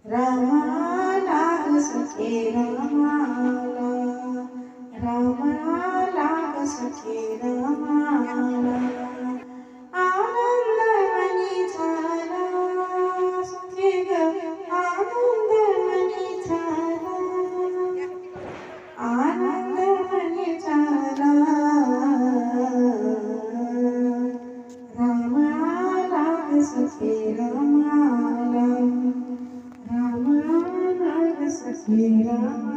रामाला ग सखे रामाला, रामाला ग सखे रामाला. आनंद मनी झाला सखे ग, आनंद मनी झाला, आनंद मनी झाला. रामाला ग सखे रामाला, रामाला ग सखे रामाला.